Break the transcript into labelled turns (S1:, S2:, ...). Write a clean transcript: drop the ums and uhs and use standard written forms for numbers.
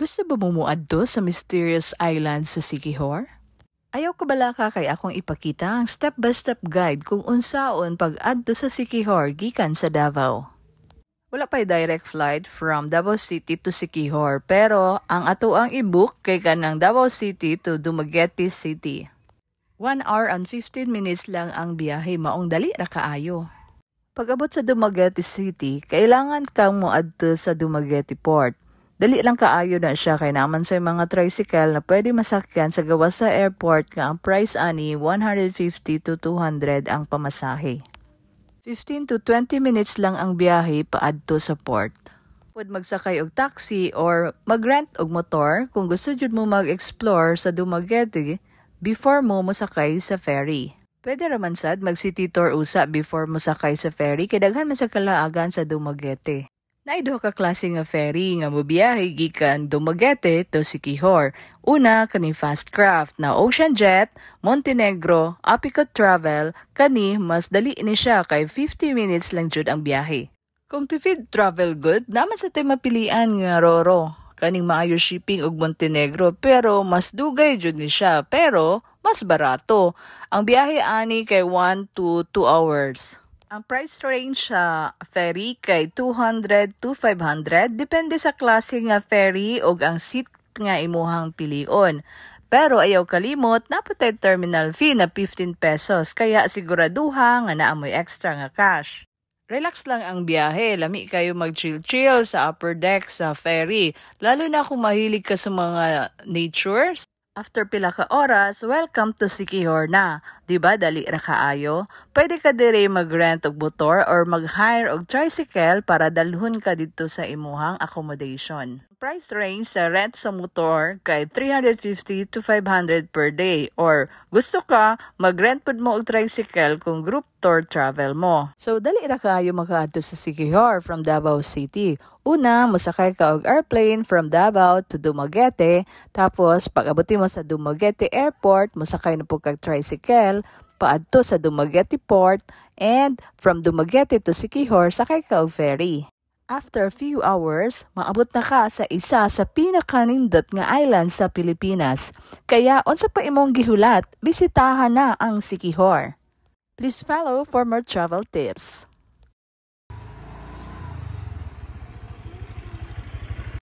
S1: Gusto ba mo muadto sa mysterious island sa Siquijor? Ayaw ko bala ka kay akong ipakita ang step-by-step guide kung unsaon pag-adto sa Siquijor gikan sa Davao. Wala pa'y direct flight from Davao City to Siquijor pero ang ato ang i-book kay kanang Davao City to Dumaguete City. 1 hour and 15 minutes lang ang biyahe maong dali ra kaayo. Pag-abot sa Dumaguete City, kailangan kang moadto sa Dumaguete Port. Dali lang kaayo na siya kay naman sa mga tricycle na pwede masakyan sa gawas sa airport nga ang price ani 150 to 200 ang pamasahe. 15 to 20 minutes lang ang biyahe paadto sa port. Pwede magsakay og taxi or mag-rent og motor kung gusto jud mo mag-explore sa Dumaguete before mo mosakay sa ferry. Pwede raman sad mag-city tour usa before mosakay sa ferry kay daghan man sa kalaagan sa Dumaguete. Naay duha ka klase nga ferry nga mobiyahe gikan Dumaguete to Siquijor. Una kani Fast Craft na Ocean Jet, Montenegro, Apicot Travel, kani mas dali ni siya kay 50 minutes lang jud ang biyahe. Kung tipid travel good, naman sa tay mapilian nga Roro. Kaning maayo shipping og Montenegro pero mas dugay jud ni siya pero mas barato. Ang biyahe ani kay 1 to 2 hours. Ang price range sa ferry kay 200 to 500 depende sa klase nga ferry ug ang seat nga imuhang pilion. Pero ayaw kalimot napatay terminal fee na 15 pesos kaya siguraduha nga naamoy extra nga cash. Relax lang ang biyahe, lami kayo mag-chill-chill sa upper deck sa ferry, lalo na kung mahilig ka sa mga natures. After pila ka oras, welcome to Siquijor na. Diba dali ra kaayo? Pwede ka dire mag-rent og motor or mag-hire og tricycle para dalhon ka dito sa imuhang accommodation. Price range sa rent sa motor kay 350 to 500 per day or gusto ka mag-rent pud mo og tricycle kung group tour travel mo. So dali ra kaayo makaadto sa Siquijor from Davao City. Una, mosakay ka og airplane from Davao to Dumaguete, tapos pag-abuti mo sa Dumaguete Airport, mosakay na po kag tricycle paadto sa Dumaguete Port, and from Dumaguete to Siquijor sakay ka og ferry. After a few hours, maabot na ka sa isa sa pinakanindot nga island sa Pilipinas. Kaya unsa pa imong gihulat, bisitahan na ang Siquijor. Please follow for more travel tips.